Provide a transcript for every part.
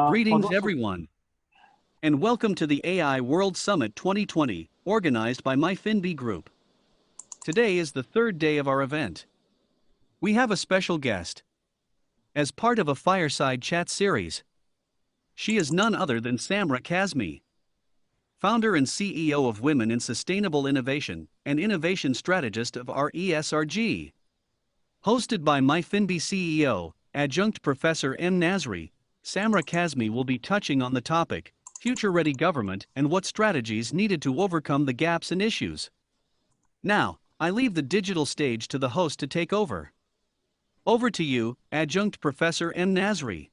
Greetings everyone, and welcome to the AI World Summit 2020, organized by MyFinB Group. Today is the third day of our event. We have a special guest. As part of a Fireside Chat series, she is none other than Samrah Kazmi, founder and CEO of Women in Sustainable Innovation and Innovation Strategist of RESRG. Hosted by MyFinB CEO, Adjunct Professor M. Nazri, Samrah Kazmi will be touching on the topic, FutureReady Government and what strategies needed to overcome the gaps and issues. Now, I leave the digital stage to the host to take over. Over to you, Adjunct Professor M. Nazri.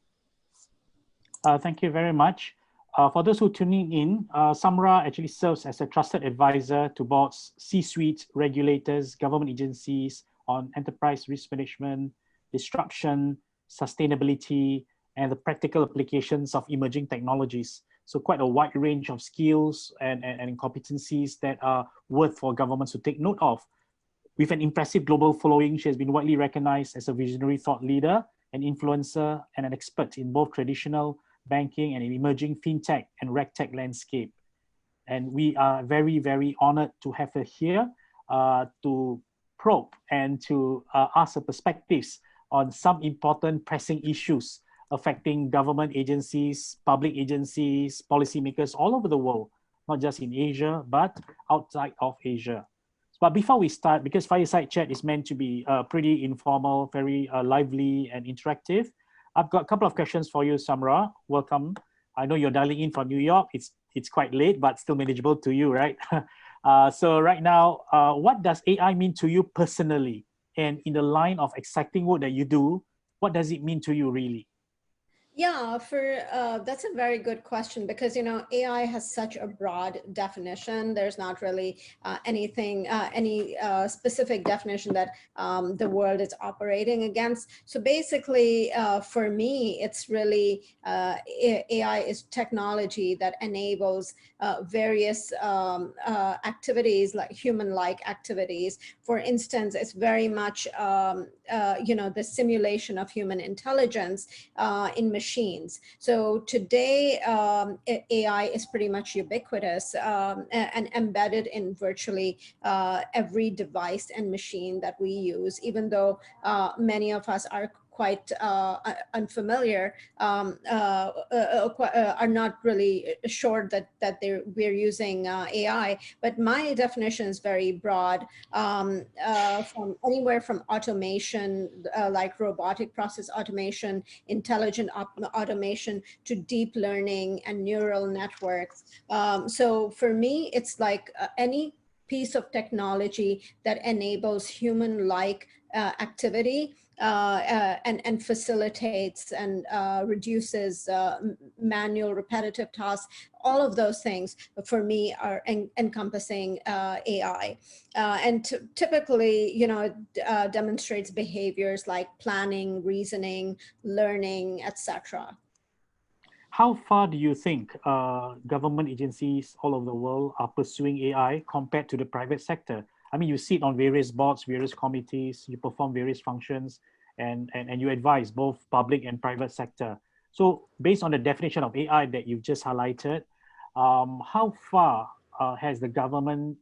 Thank you very much. For those who are tuning in, Samrah actually serves as a trusted advisor to boards, C-suite, regulators, government agencies on enterprise risk management, disruption, sustainability, and the practical applications of emerging technologies. So quite a wide range of skills and competencies that are worth for governments to take note of. With an impressive global following, she has been widely recognized as a visionary thought leader, an influencer, and an expert in both traditional banking and in emerging fintech and regtech landscape. And we are very, very honored to have her here to probe and to ask her perspectives on some important pressing issues affecting government agencies, public agencies, policymakers all over the world, not just in Asia, but outside of Asia. But before we start, because Fireside Chat is meant to be pretty informal, very lively and interactive, I've got a couple of questions for you, Samrah. Welcome. I know you're dialing in from New York. It's quite late, but still manageable to you, right? So right now, what does AI mean to you personally? And in the line of exciting work that you do, what does it mean to you really? Yeah, that's a very good question because, AI has such a broad definition. There's not really any specific definition that the world is operating against. So basically, for me, it's really AI is technology that enables various activities like human-like activities. For instance, it's very much, the simulation of human intelligence in machines. So today, AI is pretty much ubiquitous and embedded in virtually every device and machine that we use, even though many of us are quite unfamiliar, are not really sure that we're using AI. But my definition is very broad, from anywhere from automation, like robotic process automation, intelligent automation, to deep learning and neural networks. So for me, it's like any piece of technology that enables human-like activity and facilitates and reduces manual repetitive tasks. All of those things for me are encompassing AI. And typically, it demonstrates behaviors like planning, reasoning, learning, etc. How far do you think government agencies all over the world are pursuing AI compared to the private sector? I mean, you sit on various boards, various committees, you perform various functions, and you advise both public and private sector. So based on the definition of AI that you've just highlighted, how far has the government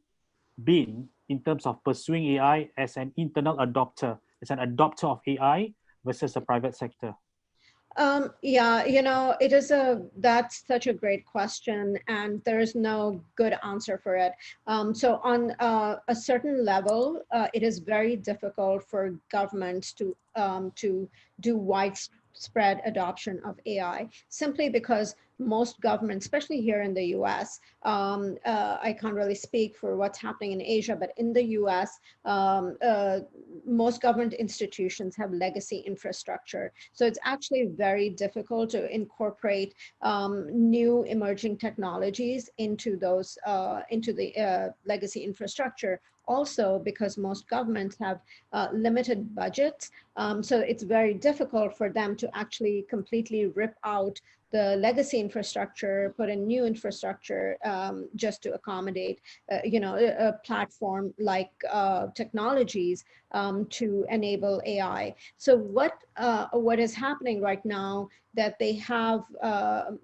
been in terms of pursuing AI as an internal adopter, as an adopter of AI versus the private sector? Yeah, that's such a great question, and there is no good answer for it. So on a certain level, it is very difficult for governments to do widespread adoption of AI, simply because most governments, especially here in the US, I can't really speak for what's happening in Asia, but in the US, most government institutions have legacy infrastructure. So it's actually very difficult to incorporate new emerging technologies into those, into the legacy infrastructure. Also, because most governments have limited budgets, so it's very difficult for them to actually completely rip out the legacy infrastructure, put in new infrastructure just to accommodate, a platform like technologies to enable AI. So what is happening right now that they have,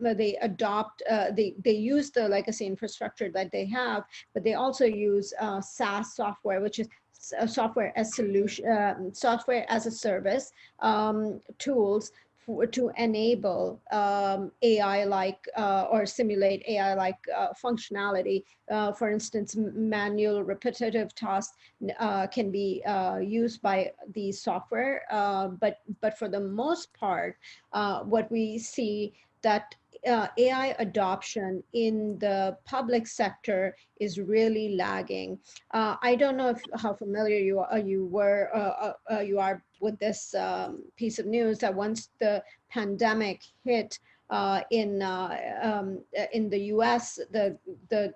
they adopt, they use the legacy infrastructure that they have, but they also use SaaS software, which is software as solution, software as a service tools to enable AI-like or simulate AI-like functionality. For instance, manual repetitive tasks can be used by these software, but for the most part, what we see that AI adoption in the public sector is really lagging. I don't know how familiar you are with this piece of news that once the pandemic hit in the US, the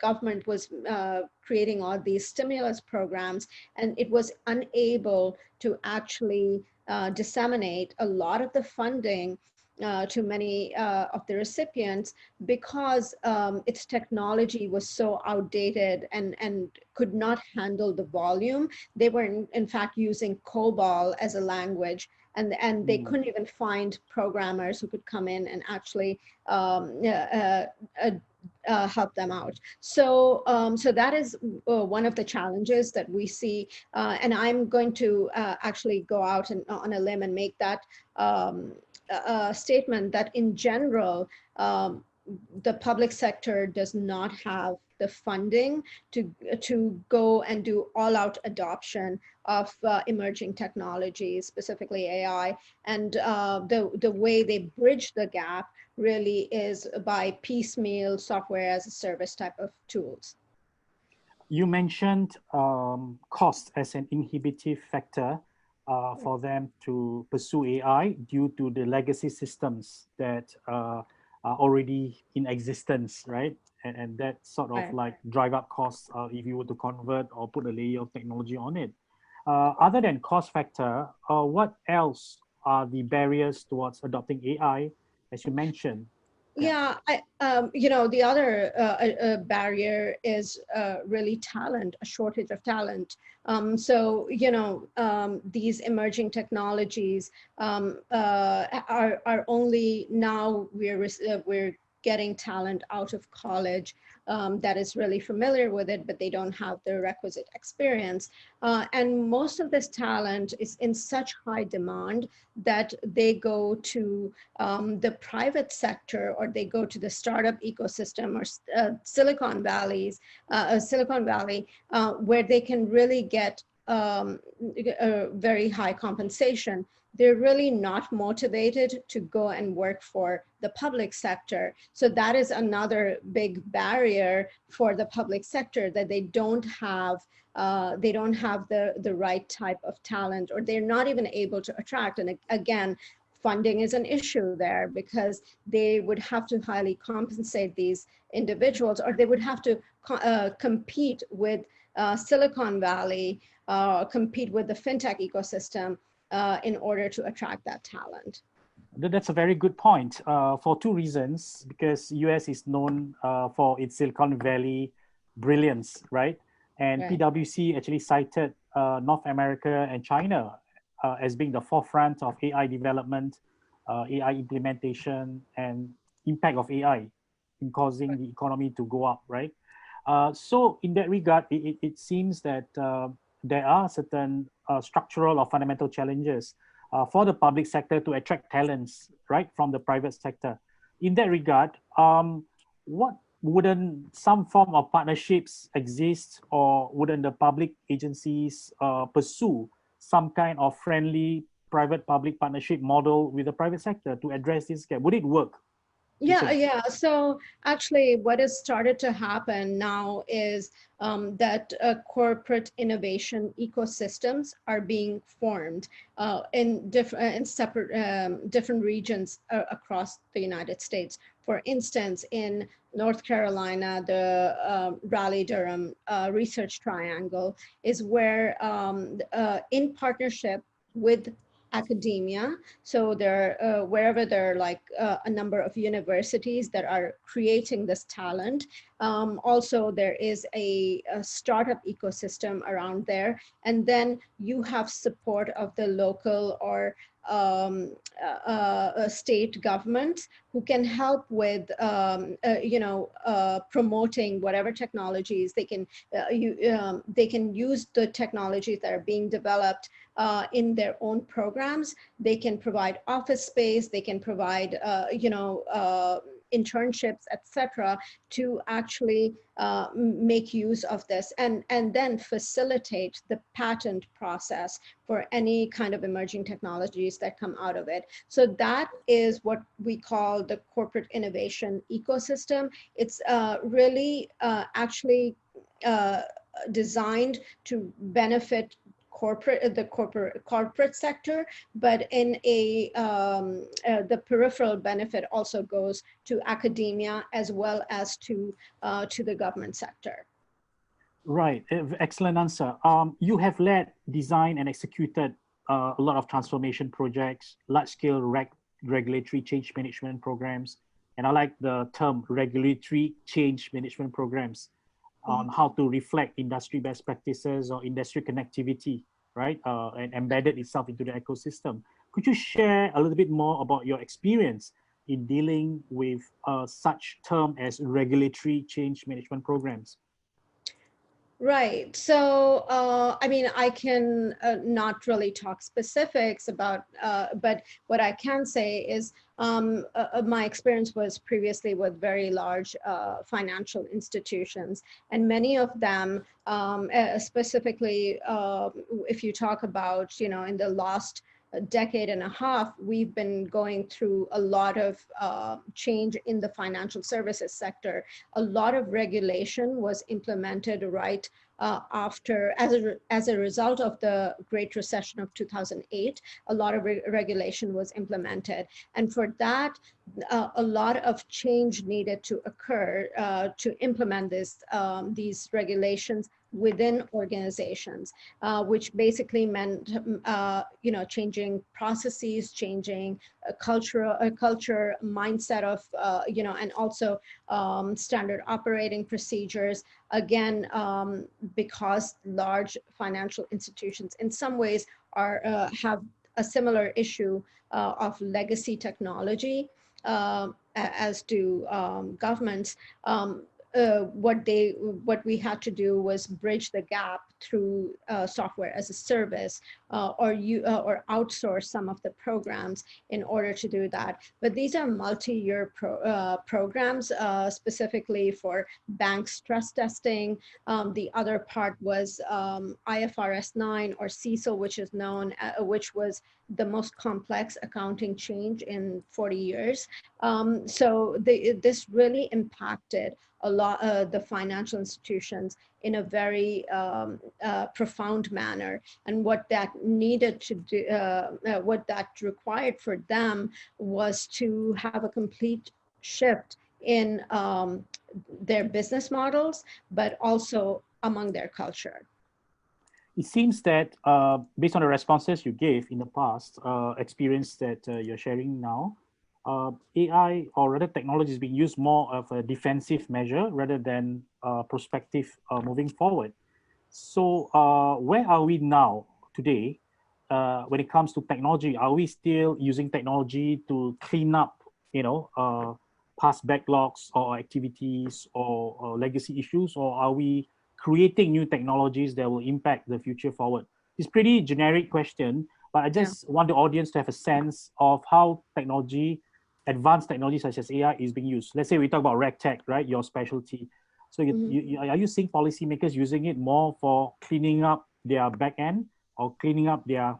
government was creating all these stimulus programs, and it was unable to actually disseminate a lot of the funding to many of the recipients because its technology was so outdated and could not handle the volume. They were in fact using COBOL as a language, and they couldn't even find programmers who could come in and actually help them out. So, so that is one of the challenges that we see, and I'm going to actually go out and on a limb and make that statement that in general, the public sector does not have the funding to go and do all-out adoption of emerging technologies, specifically AI. And the way they bridge the gap really is by piecemeal software as a service type of tools. You mentioned cost as an inhibitive factor for them to pursue AI due to the legacy systems that are already in existence, right? And that sort of like drive up costs if you were to convert or put a layer of technology on it. Other than cost factor, what else are the barriers towards adopting AI, as you mentioned? Yeah, the other barrier is really talent, a shortage of talent. So, these emerging technologies are only now we're getting talent out of college that is really familiar with it, but they don't have the requisite experience. And most of this talent is in such high demand that they go to the private sector, or they go to the startup ecosystem or Silicon Valley, where they can really get a very high compensation. They're really not motivated to go and work for the public sector. So that is another big barrier for the public sector, that they don't have the right type of talent, or they're not even able to attract. And again, funding is an issue there, because they would have to highly compensate these individuals, or they would have to compete with Silicon Valley, compete with the fintech ecosystem in order to attract that talent. That's a very good point for two reasons, because US is known for its Silicon Valley brilliance, right? And Right. PwC actually cited North America and China as being the forefront of AI development, AI implementation, and impact of AI in causing the economy to go up, right? So in that regard, it seems that there are certain structural or fundamental challenges for the public sector to attract talents, right, from the private sector. In that regard, wouldn't some form of partnerships exist, or wouldn't the public agencies pursue some kind of friendly private-public partnership model with the private sector to address this gap? Would it work? Yeah. So actually, what has started to happen now is that corporate innovation ecosystems are being formed in different regions across the United States. For instance, in North Carolina, the Raleigh-Durham Research Triangle is where, in partnership with academia. So there, wherever there are like a number of universities that are creating this talent. Also, there is a startup ecosystem around there. And then you have support of the local or state governments who can help with, promoting whatever technologies they can. They can use the technologies that are being developed in their own programs. They can provide office space. They can provide, internships, etc., to actually make use of this and then facilitate the patent process for any kind of emerging technologies that come out of it. So that is what we call the corporate innovation ecosystem. It's really actually designed to benefit corporate sector, but in a the peripheral benefit also goes to academia as well as to the government sector. Right, excellent answer. You have led, designed, and executed a lot of transformation projects, large-scale regulatory change management programs, and I like the term regulatory change management programs on how to reflect industry best practices or industry connectivity, right, and embedded itself into the ecosystem. Could you share a little bit more about your experience in dealing with such term as regulatory change management programs? Right. So, I mean, I can not really talk specifics about, but what I can say is my experience was previously with very large financial institutions, and many of them, specifically, if you talk about, in the last decade and a half, we've been going through a lot of change in the financial services sector. A lot of regulation was implemented right after, as a result of the Great Recession of 2008, a lot of regulation was implemented. And for that, a lot of change needed to occur to implement these regulations within organizations, which basically meant, changing processes, changing culture, mindset of, and also standard operating procedures. Again, because large financial institutions in some ways are have a similar issue of legacy technology, as do governments. What we had to do was bridge the gap through software as a service, or outsource some of the programs in order to do that. But these are multi-year programs, specifically for bank stress testing. The other part was IFRS 9 or CECL, which is known, which was the most complex accounting change in 40 years. So this really impacted a lot the financial institutions in a very profound manner. And what that needed to do, what that required for them was to have a complete shift in their business models, but also among their culture. It seems that based on the responses you gave in the past, experience that you're sharing now, AI or rather technology is being used more of a defensive measure rather than prospective moving forward. So where are we now today when it comes to technology? Are we still using technology to clean up, past backlogs or activities or legacy issues, or are we creating new technologies that will impact the future forward? It's a pretty generic question, but I just want the audience to have a sense of how technology, advanced technology such as AI is being used. Let's say we talk about RegTech, right? Your specialty. So are you seeing policymakers using it more for cleaning up their back end or cleaning up their,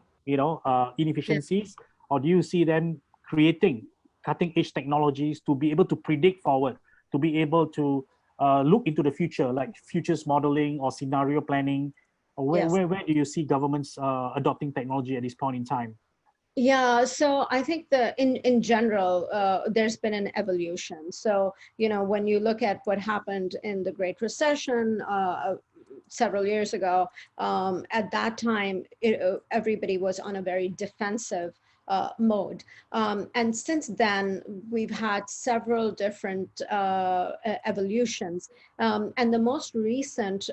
inefficiencies? Or do you see them creating cutting edge technologies to be able to predict forward, to be able to look into the future, like futures modeling or scenario planning? Where do you see governments adopting technology at this point in time? Yeah, so I think in general, there's been an evolution. So, when you look at what happened in the Great Recession, several years ago, at that time, everybody was on a very defensive mode. And since then, we've had several different evolutions. And the most recent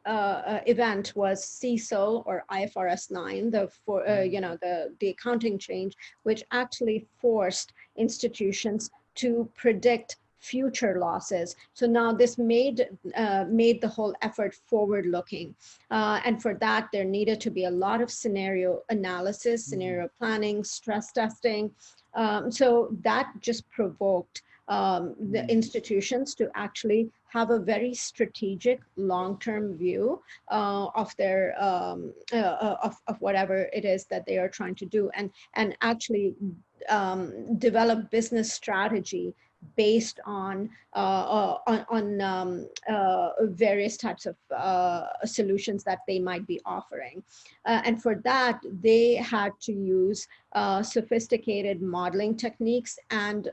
event was CECL or IFRS 9, the accounting change, which actually forced institutions to predict future losses. So now this made the whole effort forward-looking, and for that there needed to be a lot of scenario analysis, scenario planning, stress testing. So that just provoked the institutions to actually have a very strategic long-term view of their of whatever it is that they are trying to do, and actually develop business strategy based on various types of solutions that they might be offering. And for that, they had to use sophisticated modeling techniques and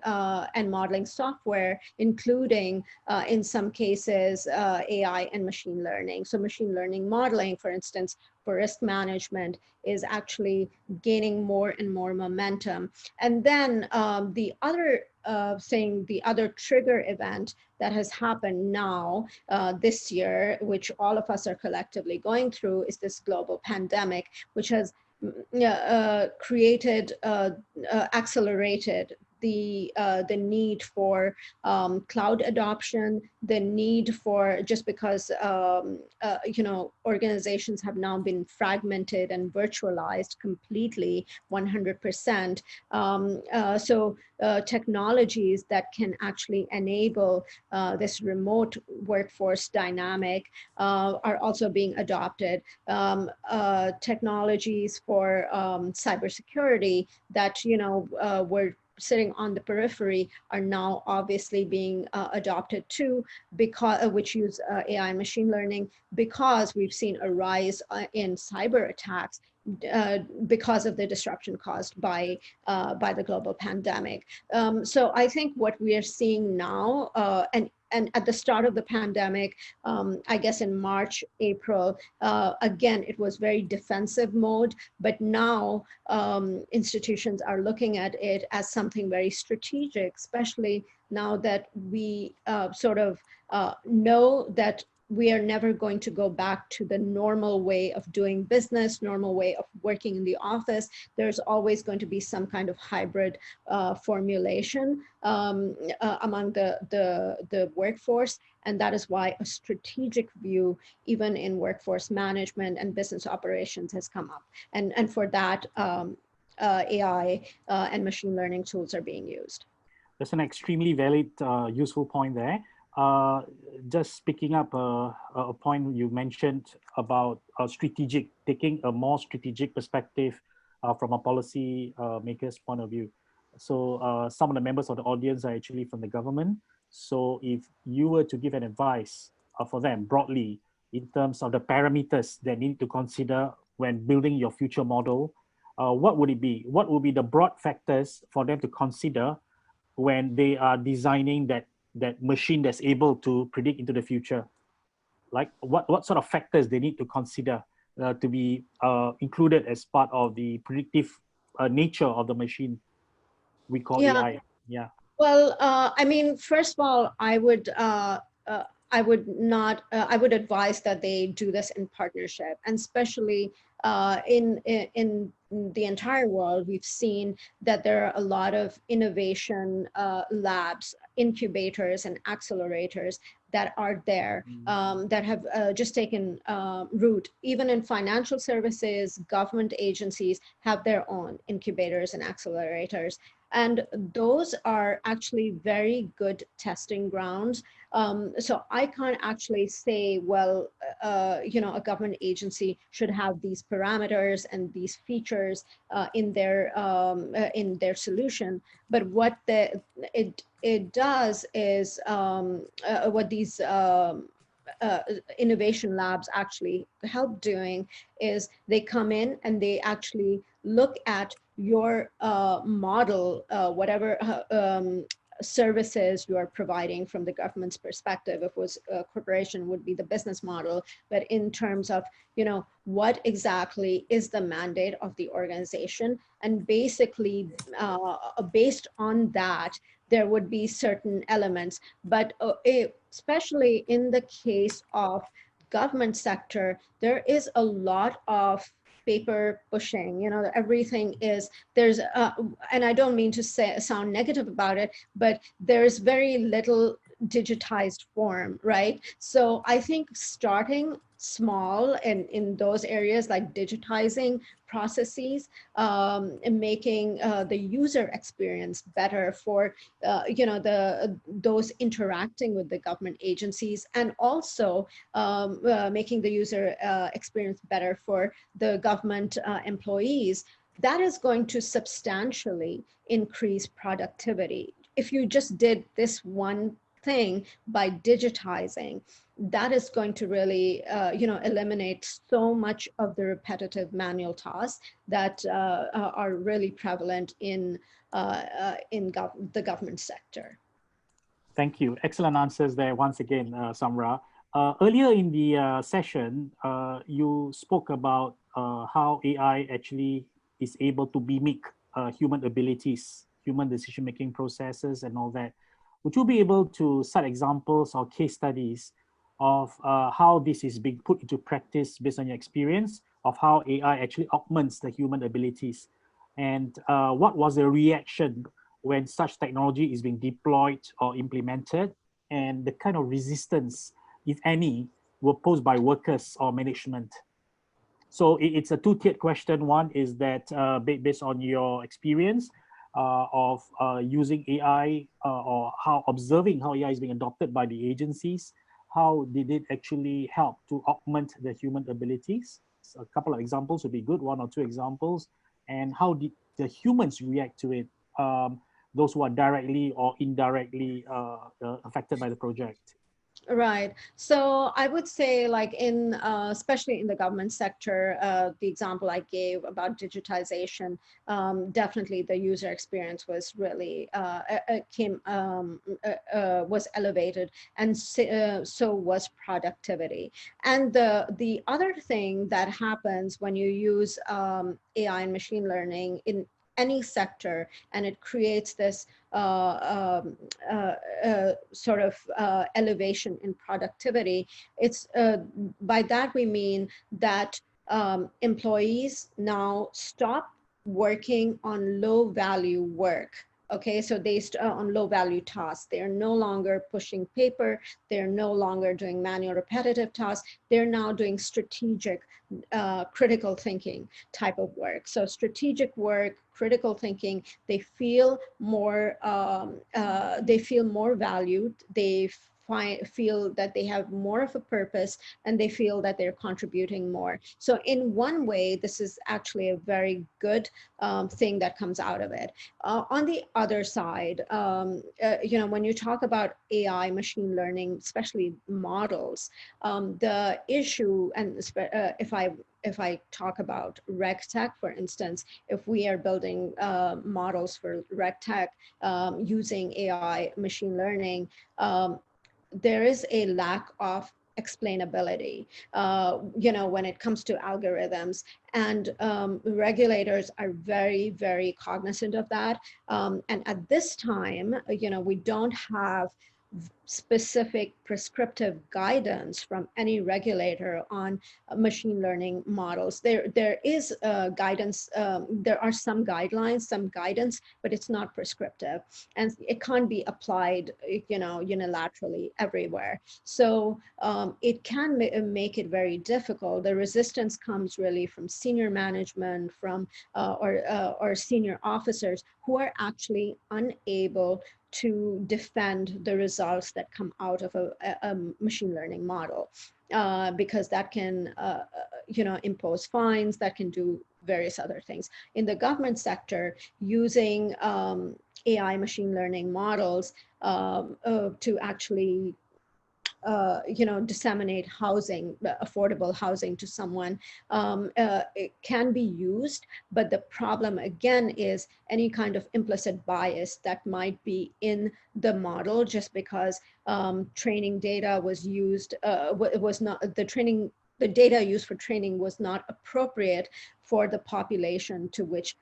modeling software, including, in some cases, AI and machine learning. So machine learning modeling, for instance, for risk management is actually gaining more and more momentum. And then the other thing, the other trigger event that has happened now this year, which all of us are collectively going through, is this global pandemic, which has created, accelerated the need for cloud adoption, the need for, just because organizations have now been fragmented and virtualized completely 100%. So technologies that can actually enable this remote workforce dynamic are also being adopted. Technologies for cybersecurity that were sitting on the periphery are now obviously being adopted too, because which use AI and machine learning, because we've seen a rise in cyber attacks because of the disruption caused by the global pandemic. So I think what we are seeing now, and at the start of the pandemic, I guess in March, April, again, it was very defensive mode, but now institutions are looking at it as something very strategic, especially now that we sort of know that we are never going to go back to the normal way of doing business, normal way of working in the office. There's always going to be some kind of hybrid formulation among the workforce. And that is why a strategic view, even in workforce management and business operations, has come up. And for that, AI and machine learning tools are being used. That's an extremely valid, useful point there. Just picking up a point you mentioned about taking a more strategic perspective from a policy maker's point of view. So some of the members of the audience are actually from the government. So if you were to give an advice for them broadly in terms of the parameters they need to consider when building your future model, what would it be? What would be the broad factors for them to consider when they are designing that machine that's able to predict into the future? Like what sort of factors they need to consider to be included as part of the predictive nature of the machine we call AI? Yeah. Well, I mean, first of all, I would advise that they do this in partnership, and especially in the entire world, we've seen that there are a lot of innovation labs, incubators, and accelerators that are there, that have just taken root. Even in financial services, government agencies have their own incubators and accelerators. And those are actually very good testing grounds. So I can't actually say, well, a government agency should have these parameters and these features in their solution. But what it does is what these innovation labs actually help doing is they come in and they actually look at your model, whatever services you are providing from the government's perspective. If it was a corporation, would be the business model, but in terms of, what exactly is the mandate of the organization, and basically based on that, there would be certain elements, but especially in the case of government sector, there is a lot of paper pushing, everything is, and I don't mean to sound negative about it, but there's very little digitized form, right? So I think starting small and in those areas like digitizing processes, and making the user experience better for those interacting with the government agencies, and also making the user experience better for the government employees, that is going to substantially increase productivity. If you just did this one thing by digitizing, that is going to really, eliminate so much of the repetitive manual tasks that are really prevalent in the government sector. Thank you. Excellent answers there once again, Samrah. Earlier in the session, you spoke about how AI actually is able to mimic human abilities, human decision-making processes and all that. Would you be able to cite examples or case studies of how this is being put into practice based on your experience of how AI actually augments the human abilities? And what was the reaction when such technology is being deployed or implemented, and the kind of resistance, if any, were posed by workers or management? So it's a two-tiered question. One is that based on your experience of using AI or how observing how AI is being adopted by the agencies, how did it actually help to augment the human abilities? So a couple of examples would be good, one or two examples. And how did the humans react to it, those who are directly or indirectly affected by the project? Right. So I would say, like especially in the government sector, the example I gave about digitization, definitely the user experience was really was elevated, and so was productivity. And the other thing that happens when you use AI and machine learning in any sector, and it creates this sort of elevation in productivity. It's by that we mean that employees now stop working on low value work. Okay, so they on low value tasks. They're no longer pushing paper. They're no longer doing manual repetitive tasks. They're now doing strategic, critical thinking type of work. So strategic work, critical thinking, they feel more valued. They feel that they have more of a purpose, and they feel that they're contributing more. So in one way, this is actually a very good thing that comes out of it. On the other side, when you talk about AI, machine learning, especially models, the issue, and if I talk about RegTech, for instance, if we are building models for RegTech using AI, machine learning, there is a lack of explainability, when it comes to algorithms, and regulators are very, very cognizant of that. And at this time, we don't have specific prescriptive guidance from any regulator on machine learning models. There is guidance, there are some guidelines, some guidance, but it's not prescriptive, and it can't be applied, unilaterally everywhere. So it can make it very difficult. The resistance comes really from senior management, from or senior officers who are actually unable to defend the results that come out of a machine learning model, because that can, impose fines, that can do various other things. In the government sector, using AI machine learning models to actually disseminate housing, affordable housing to someone, it can be used. But the problem again is any kind of implicit bias that might be in the model, just because training data was used, was not the data used for training was not appropriate for the population to which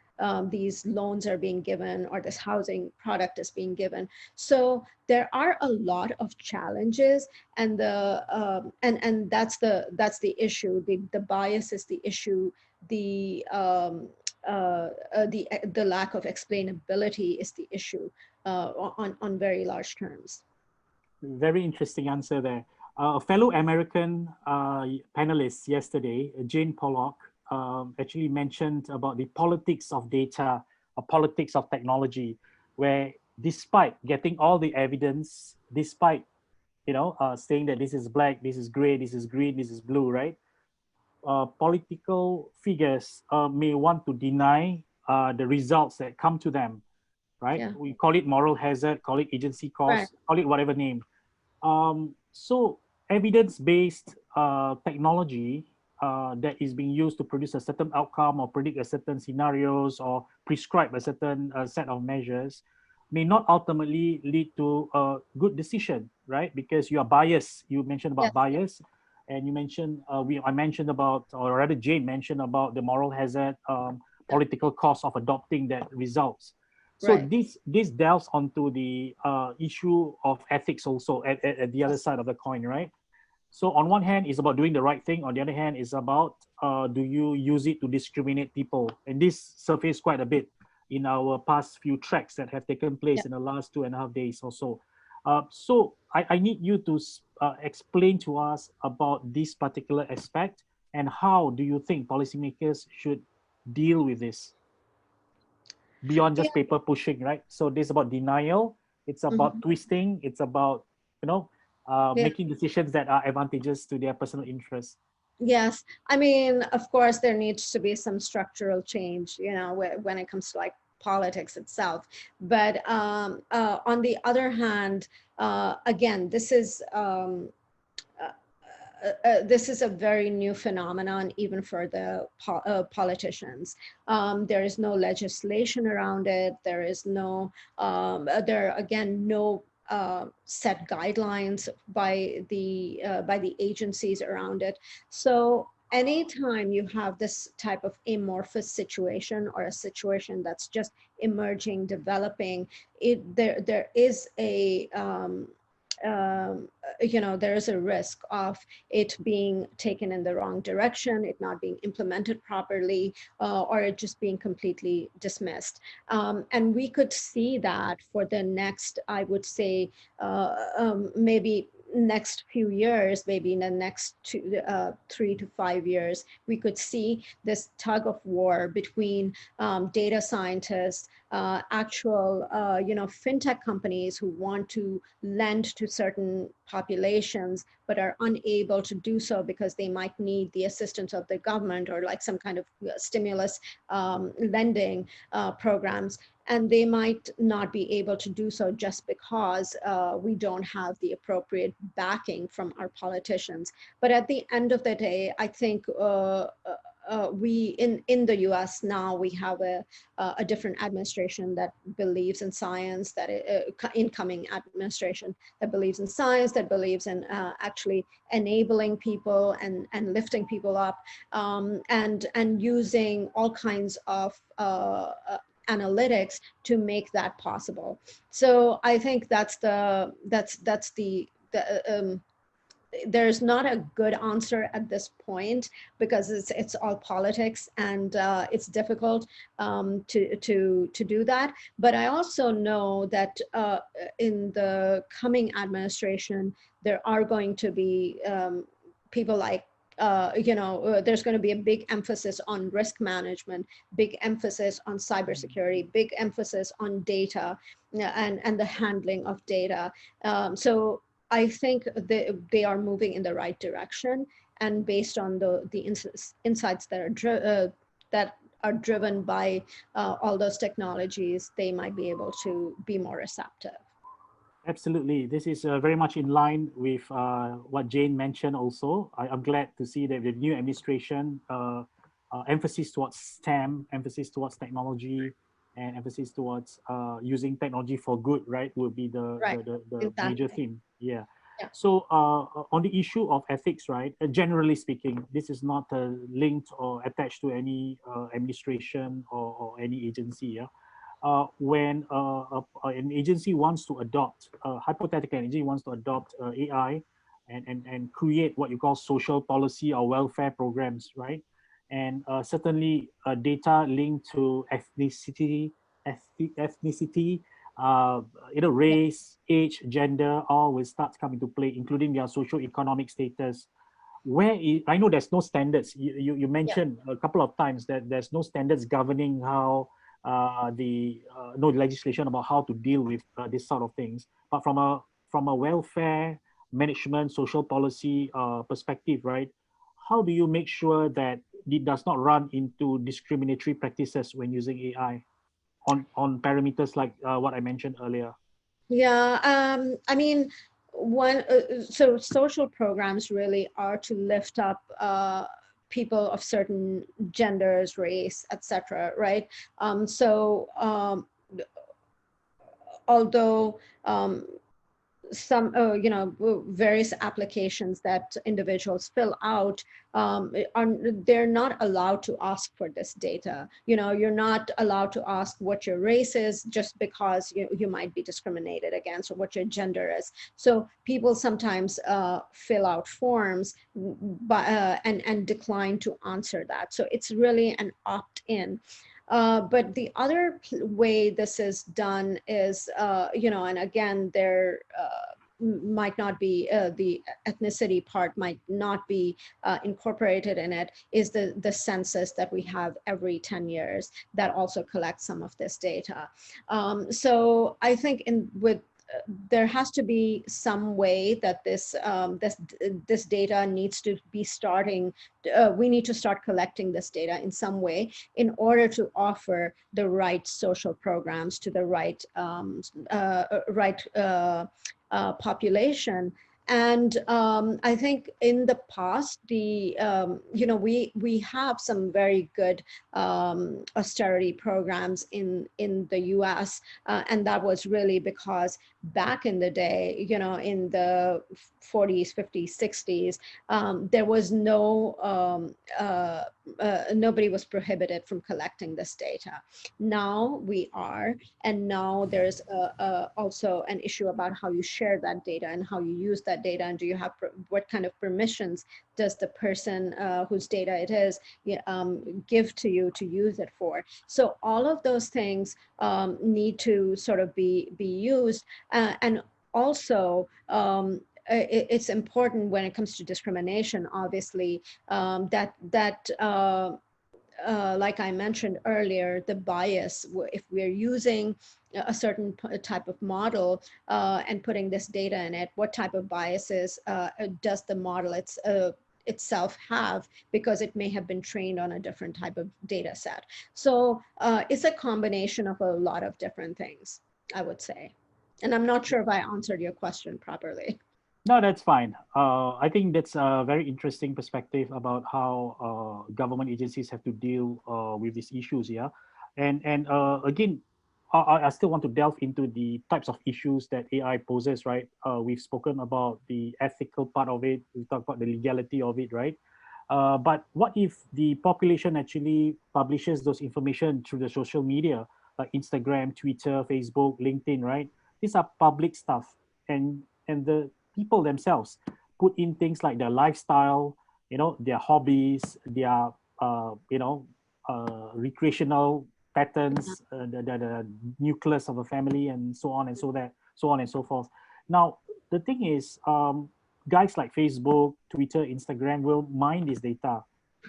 these loans are being given, or this housing product is being given. So there are a lot of challenges, and that's the issue. The bias is the issue. The lack of explainability is the issue on very large terms. Very interesting answer there. A fellow American panelist yesterday, Jane Pollock, actually mentioned about the politics of data, or politics of technology, where despite getting all the evidence, despite saying that this is black, this is gray, this is green, this is blue, right? Political figures may want to deny the results that come to them, right? Yeah. We call it moral hazard, call it agency cost, Right. call it whatever name. So evidence-based technology that is being used to produce a certain outcome, or predict a certain scenarios, or prescribe a certain set of measures may not ultimately lead to a good decision, right? Because you are biased. You mentioned about bias, and you mentioned, I mentioned about, or rather Jane mentioned about the moral hazard, political cost of adopting that results. So this delves onto the issue of ethics also at the other side of the coin, right? So on one hand, it's about doing the right thing. On the other hand, it's about do you use it to discriminate people? And this surfaced quite a bit in our past few tracks that have taken place in the last 2.5 days or so. So I need you to explain to us about this particular aspect, and how do you think policymakers should deal with this? Beyond just paper pushing, right? So this is about denial, it's about twisting, it's about making decisions that are advantageous to their personal interests. Yes, I mean, of course, there needs to be some structural change, when it comes to like politics itself. But on the other hand, again, this is a very new phenomenon, even for the politicians. There is no legislation around it. There is no, there are again no set guidelines by the agencies around it. So anytime you have this type of amorphous situation, or a situation that's just emerging, developing, there is a there is a risk of it being taken in the wrong direction, it not being implemented properly, or it just being completely dismissed. And we could see that for the next, I would say, maybe next few years, maybe in the next 3 to 5 years, we could see this tug of war between data scientists, actual, fintech companies who want to lend to certain populations, but are unable to do so because they might need the assistance of the government, or like some kind of stimulus lending programs. And they might not be able to do so just because we don't have the appropriate backing from our politicians. But at the end of the day, I think we in the US now, we have a different administration that believes in science, that incoming administration that believes in science, that believes in actually enabling people and lifting people up, and using all kinds of analytics to make that possible. So I think that's the there's not a good answer at this point, because it's all politics, and it's difficult to do that. But I also know that in the coming administration, there are going to be people like there's going to be a big emphasis on risk management, big emphasis on cybersecurity, big emphasis on data, and the handling of data. So I think they are moving in the right direction, and based on the insights that are driven by all those technologies, they might be able to be more receptive. Absolutely. This is very much in line with what Jane mentioned also. I'm glad to see that the new administration emphasis towards STEM, emphasis towards technology, and emphasis towards using technology for good, right, will be Right. the major Exactly. theme. Yeah. Yeah. So on the issue of ethics, right, generally speaking, this is not linked or attached to any administration or any agency. Yeah. When an agency wants to adopt, hypothetical agency wants to adopt AI and create what you call social policy or welfare programs, right? And certainly data linked to ethnicity, ethnicity, uh, Yeah. race, age, gender, all will start coming to play, including their socio-economic status. I know there's no standards. You Yeah. mentioned a couple of times that there's no standards governing how the no legislation about how to deal with this sort of things. But from a welfare management, social policy perspective, right? How do you make sure that it does not run into discriminatory practices when using AI on parameters like what I mentioned earlier? Yeah, I mean, so social programs really are to lift up people of certain genders, race, etc. Right? Although some various applications that individuals fill out they're not allowed to ask for this data. You're not allowed to ask what your race is just because you might be discriminated against, or what your gender is. So people sometimes fill out forms and decline to answer that. So it's really an opt-in. But the other way this is done is, and again, there might not be, the ethnicity part might not be incorporated in it, is the census that we have every 10 years that also collects some of this data. So I think there has to be some way that this data needs to be starting. We need to start collecting this data in some way in order to offer the right social programs to the right population. And I think in the past, we have some very good austerity programs in the U.S. And that was really because back in the day, in the 40s, 50s, 60s, there was nobody was prohibited from collecting this data. Now we are, and now there's also an issue about how you share that data and how you use that data, and do you have what kind of permissions does the person whose data it is give to you to use it for. So all of those things need to sort of be used, and also it's important when it comes to discrimination, obviously, like I mentioned earlier, the bias, if we're using a certain type of model and putting this data in it, what type of biases does the model itself have, because it may have been trained on a different type of data set. So it's a combination of a lot of different things, I would say. And I'm not sure if I answered your question properly. No, that's fine. I think that's a very interesting perspective about how government agencies have to deal with these issues. Yeah, and again, I still want to delve into the types of issues that AI poses. Right, we've spoken about the ethical part of it. We talked about the legality of it. Right, but what if the population actually publishes those information through the social media like Instagram, Twitter, Facebook, LinkedIn? Right, these are public stuff, and the people themselves put in things like their lifestyle, their hobbies, their recreational patterns, the nucleus of a family, and so on and so on and so forth. Now, the thing is, guys like Facebook, Twitter, Instagram will mine this data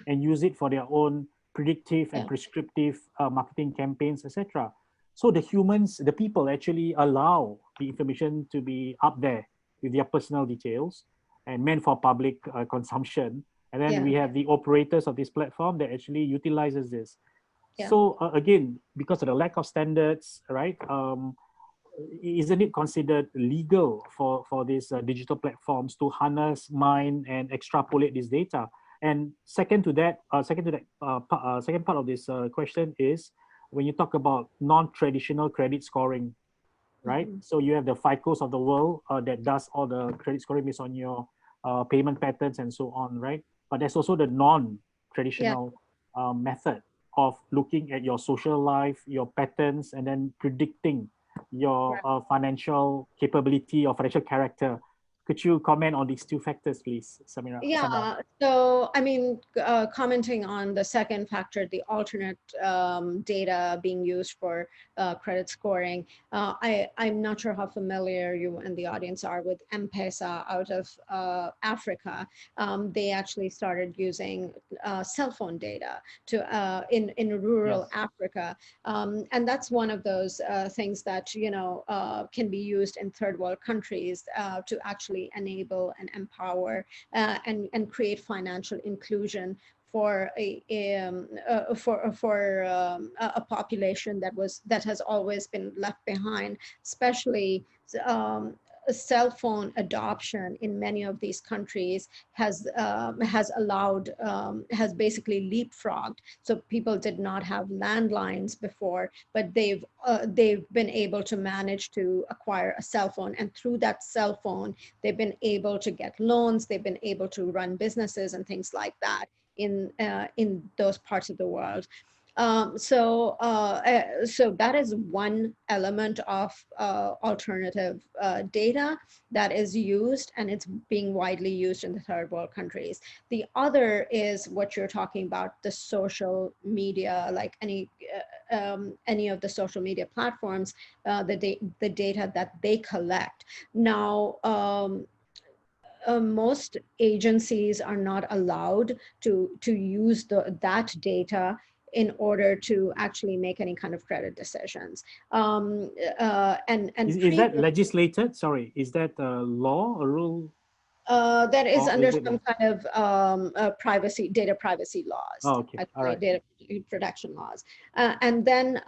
and use it for their own predictive and prescriptive marketing campaigns, etc. So the people actually allow the information to be up there with their personal details and meant for public consumption. And then we have the operators of this platform that actually utilizes this. So again, because of the lack of standards, right? isn't it considered legal for these digital platforms to harness, mine, and extrapolate this data? And second part of this question is when you talk about non-traditional credit scoring, right? Mhm. So you have the FICOs of the world that does all the credit scoring based on your payment patterns and so on, right? But there's also the Yeah. non-traditional method of looking at your social life, your patterns, and then predicting your financial capability or financial character. Could you comment on these two factors, please, Samrah? Yeah, so I mean, commenting on the second factor, the alternate data being used for credit scoring, I'm not sure how familiar you and the audience are with M-Pesa out of Africa. They actually started using cell phone data in rural Africa. And that's one of those things that, can be used in third world countries to actually enable and empower and create financial inclusion for a population that has always been left behind, especially cell phone adoption in many of these countries has basically leapfrogged. So people did not have landlines before, but they've been able to manage to acquire a cell phone, and through that cell phone they've been able to get loans, they've been able to run businesses and things like that in those parts of the world. So that is one element of alternative data that is used, and it's being widely used in the third world countries. The other is what you're talking about, the social media, like any of the social media platforms, the data that they collect. Now, most agencies are not allowed to use that data in order to actually make any kind of credit decisions. Is that legislated? Sorry, is that a law, a rule? That is under is some kind of data privacy laws. Oh, okay. All right. Data protection laws. And then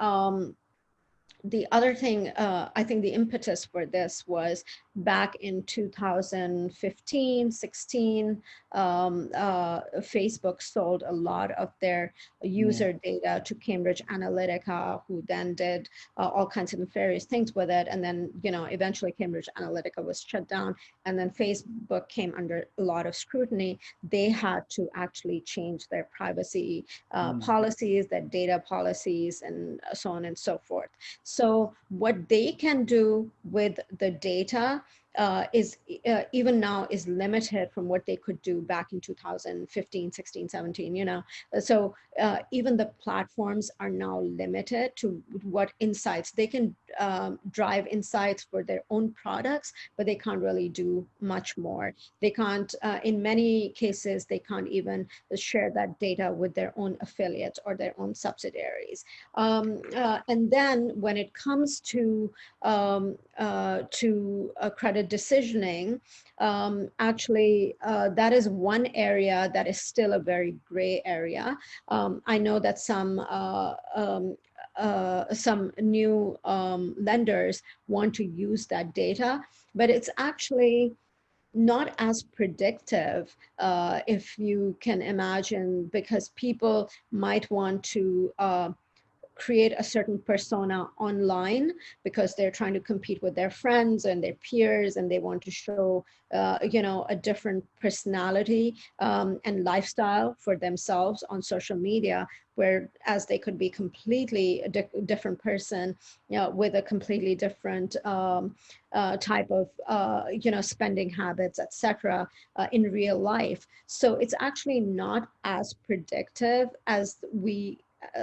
the other thing, I think the impetus for this was back in 2015, 16, Facebook sold a lot of their user data to Cambridge Analytica, who then did all kinds of nefarious things with it. And then, eventually Cambridge Analytica was shut down, and then Facebook came under a lot of scrutiny. They had to actually change their privacy policies, their data policies, and so on and so forth. So what they can do with the data is even now is limited from what they could do back in 2015, 16, 17, So even the platforms are now limited to what insights they can drive insights for their own products, but they can't really do much more. They can't, in many cases, they can't even share that data with their own affiliates or their own subsidiaries. And then when it comes to credit decisioning, actually, that is one area that is still a very gray area. I know that some new lenders want to use that data, but it's actually not as predictive, if you can imagine, because people might want to create a certain persona online because they're trying to compete with their friends and their peers, and they want to show, a different personality and lifestyle for themselves on social media, whereas they could be completely a different person, with a completely different type of, spending habits, etc., in real life. So it's actually not as predictive as we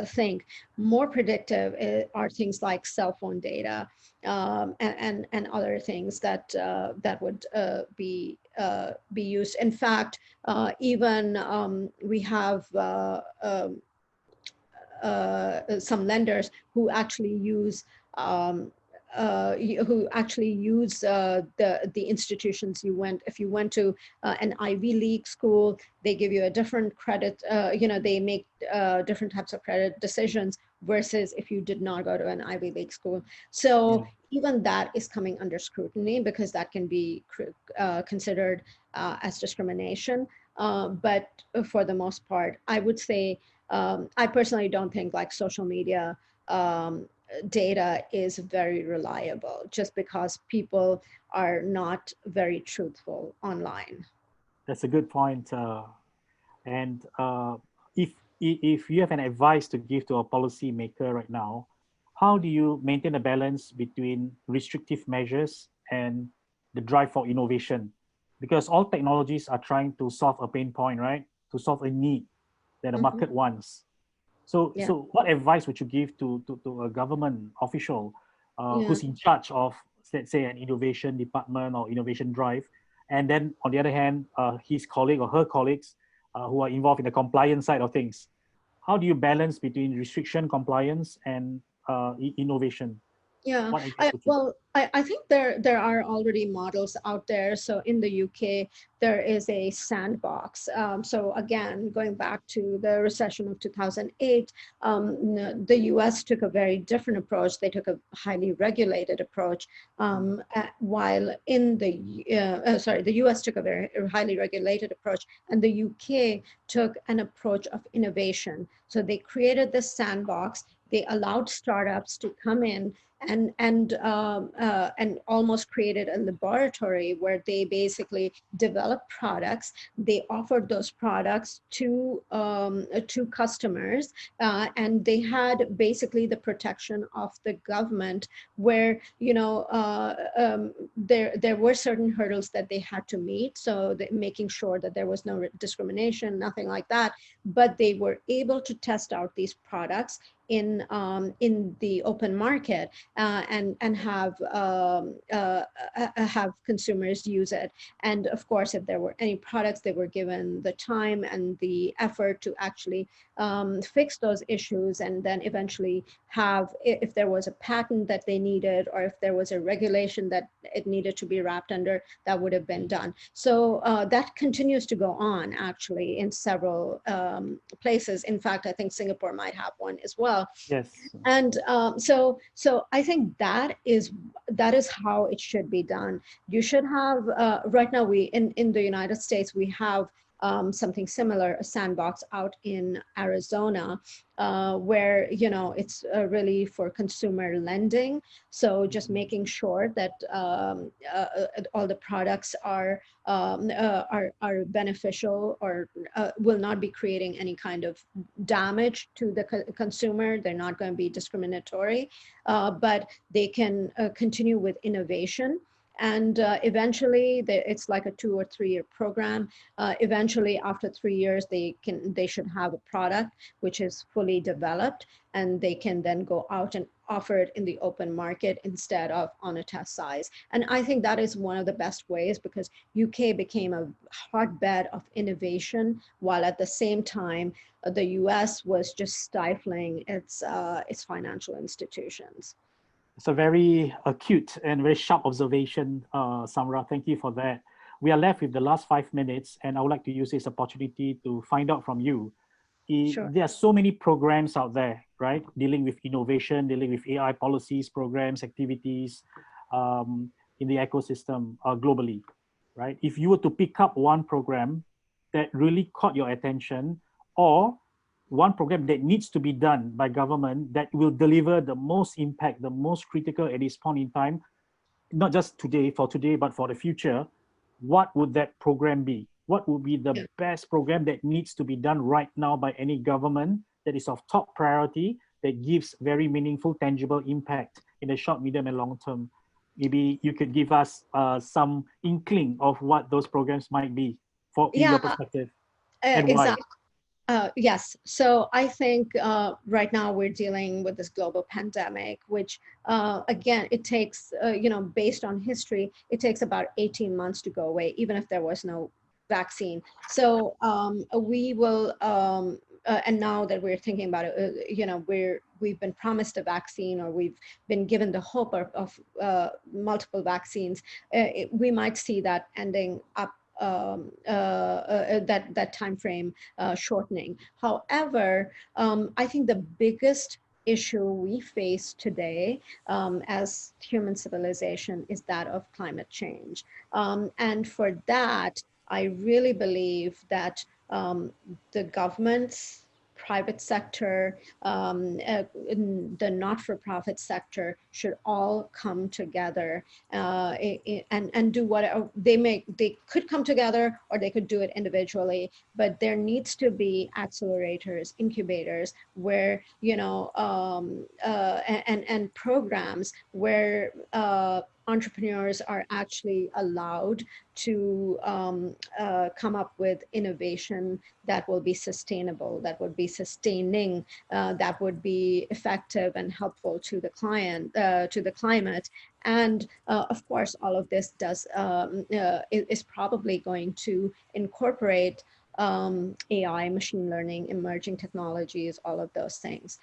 think. More predictive are things like cell phone data and other things that would be used. In fact, even we have some lenders who actually use the institutions if you went to an Ivy League school, they give you a different credit, they make different types of credit decisions versus if you did not go to an Ivy League school. So even that is coming under scrutiny because that can be considered as discrimination. But for the most part, I would say, I personally don't think like social media data is very reliable just because people are not very truthful online. That's a good point. And if you have an advice to give to a policymaker right now, how do you maintain a balance between restrictive measures and the drive for innovation? Because all technologies are trying to solve a pain point, right? To solve a need that the market wants. So, Yeah. so what advice would you give to a government official who's in charge of, let's say, an innovation department or innovation drive, and then on the other hand, his colleague or her colleagues who are involved in the compliance side of things? How do you balance between restriction, compliance, and innovation? Yeah, What advice would you? well, I think there are already models out there. So in the UK, there is a sandbox. So again, going back to the recession of 2008, the US took a very different approach. They took a highly regulated approach, while in the, the US took a very highly regulated approach, and the UK took an approach of innovation. So they created this sandbox. They allowed startups to come in and almost created a laboratory where they basically developed products. They offered those products to customers, and they had basically the protection of the government, where there were certain hurdles that they had to meet. So making sure that there was no discrimination, nothing like that. But they were able to test out these products in the open market and have consumers use it. And of course, if there were any products, they were given the time and the effort to actually fix those issues, and then eventually have, if there was a patent that they needed, or if there was a regulation that it needed to be wrapped under, that would have been done. So that continues to go on actually in several places. In fact, I think Singapore might have one as well. Yes. And so I think that is how it should be done. You should have right now in the United States we have something similar, a sandbox out in Arizona, where it's really for consumer lending. So just making sure that all the products are beneficial, or will not be creating any kind of damage to the consumer. They're not going to be discriminatory, but they can continue with innovation. And eventually, it's like a 2 or 3 year program. Eventually, after 3 years, they should have a product which is fully developed, and they can then go out and offer it in the open market instead of on a test size. And I think that is one of the best ways, because UK became a hotbed of innovation, while at the same time, the US was just stifling its financial institutions. It's a very acute and very sharp observation, Samrah. Thank you for that. We are left with the last 5 minutes, and I would like to use this opportunity to find out from you. Sure. There are so many programs out there, right? Dealing with innovation, dealing with AI policies, programs, activities in the ecosystem globally, right? If you were to pick up one program that really caught your attention, or one program that needs to be done by government that will deliver the most impact, the most critical at this point in time, not just today, but for the future, what would that program be? What would be the best program that needs to be done right now by any government that is of top priority, that gives very meaningful, tangible impact in the short, medium, and long term? Maybe you could give us some inkling of what those programs might be in your perspective, and exactly. why. Yes. So I think right now we're dealing with this global pandemic, which again, it takes, based on history, it takes about 18 months to go away, even if there was no vaccine. So we will, and now that we're thinking about it, we've been promised a vaccine, or we've been given the hope of multiple vaccines. We might see that ending up, that time frame shortening. However, I think the biggest issue we face today as human civilization is that of climate change. And for that, I really believe that the governments, private sector, the not-for-profit sector should all come together and do what they could come together, or they could do it individually, but there needs to be accelerators, incubators, where, you know, and programs where entrepreneurs are actually allowed to come up with innovation that will be sustainable, that would be sustaining, that would be effective and helpful to the client, to the climate. And of course, all of this is probably going to incorporate AI, machine learning, emerging technologies, all of those things.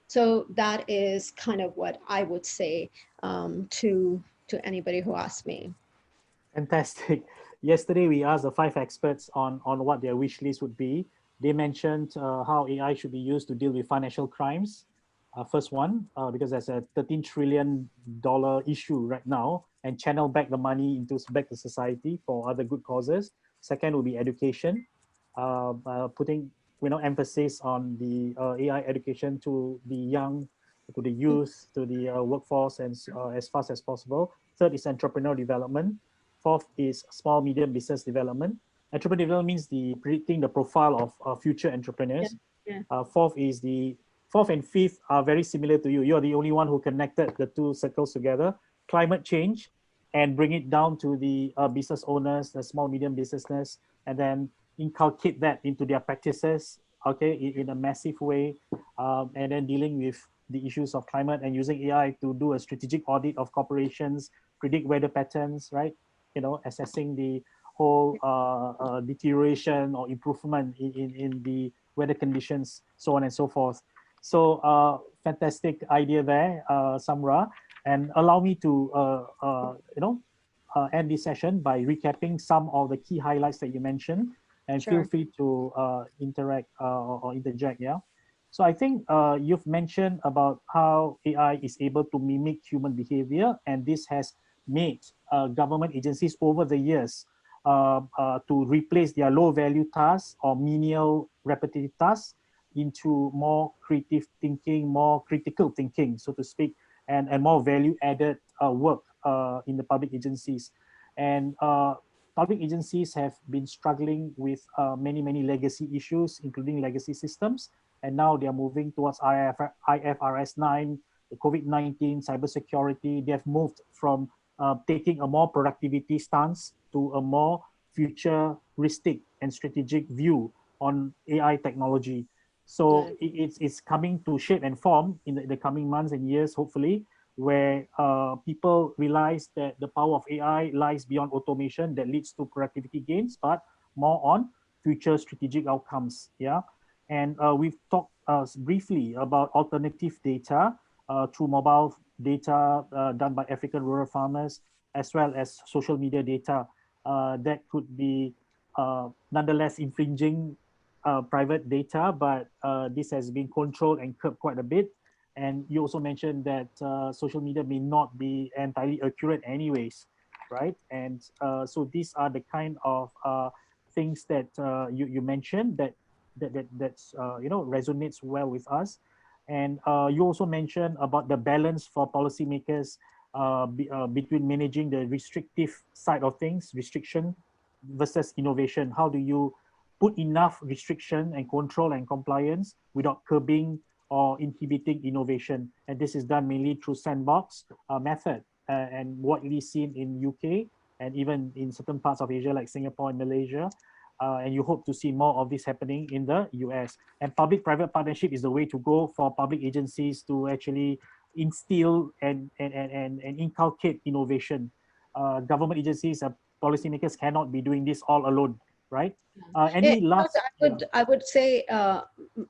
So that is kind of what I would say to anybody who asks me. Fantastic. Yesterday, we asked the 5 experts on what their wish list would be. They mentioned how AI should be used to deal with financial crimes. First one, because there's a $13 trillion issue right now, and channel back the money into back to society for other good causes. Second will be education, putting emphasis on the AI education to the young, to the youth, to the workforce, and as fast as possible. Third is entrepreneurial development. Fourth is small medium business development. Entrepreneurial development means the predicting the profile of future entrepreneurs. Yeah. Fourth and fifth are very similar to you. You're the only one who connected the two circles together. Climate change, and bring it down to the business owners, the small medium businesses, and then inculcate that into their practices, okay, in a massive way, and then dealing with the issues of climate and using AI to do a strategic audit of corporations, predict weather patterns, right? Assessing the whole deterioration or improvement in the weather conditions, so on and so forth. So fantastic idea there, Samrah. And allow me to end this session by recapping some of the key highlights that you mentioned, and Sure. feel free to interact or interject. Yeah. So I think you've mentioned about how AI is able to mimic human behavior, and this has made government agencies over the years to replace their low-value tasks or menial repetitive tasks into more creative thinking, more critical thinking, so to speak, and more value-added work in the public agencies. And public agencies have been struggling with many legacy issues, including legacy systems, and now they are moving towards IFRS 9, the COVID-19, cybersecurity. They have moved from taking a more productivity stance to a more futuristic and strategic view on AI technology. So it's coming to shape and form in the coming months and years, hopefully, where people realize that the power of AI lies beyond automation that leads to productivity gains, but more on future strategic outcomes. Yeah. And we've talked briefly about alternative data through mobile data done by African rural farmers, as well as social media data that could be nonetheless infringing private data, but this has been controlled and curbed quite a bit. And you also mentioned that social media may not be entirely accurate anyways, right? And so these are the kind of things that you mentioned that's resonates well with us. And you also mentioned about the balance for policymakers between managing the restrictive side of things, restriction versus innovation. How do you put enough restriction and control and compliance without curbing or inhibiting innovation? And this is done mainly through sandbox method and what we've seen in UK and even in certain parts of Asia like Singapore and Malaysia. And you hope to see more of this happening in the US. And public-private partnership is the way to go for public agencies to actually instill and inculcate innovation. Government agencies, policymakers cannot be doing this all alone, right? Any last? I would say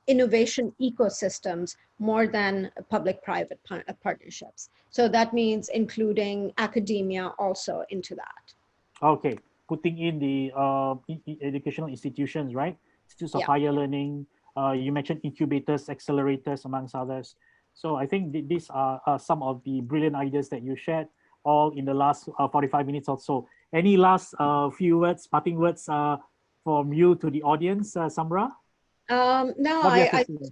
innovation ecosystems more than public-private partnerships. So that means including academia also into that. Okay, putting in the educational institutions, right? Institutes of higher learning. You mentioned incubators, accelerators, amongst others. So I think these are some of the brilliant ideas that you shared, all in the last 45 minutes or so. Any last few words, parting words from you to the audience, Samrah? No, What do you have to say?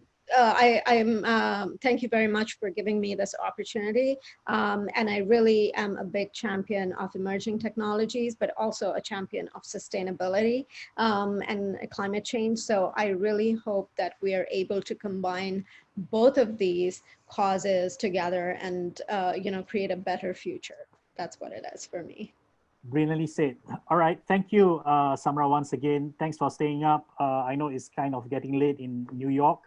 thank you very much for giving me this opportunity. And I really am a big champion of emerging technologies, but also a champion of sustainability and climate change. So I really hope that we are able to combine both of these causes together and, create a better future. That's what it is for me. Brilliantly said. All right. Thank you, Samrah, once again. Thanks for staying up. I know it's kind of getting late in New York.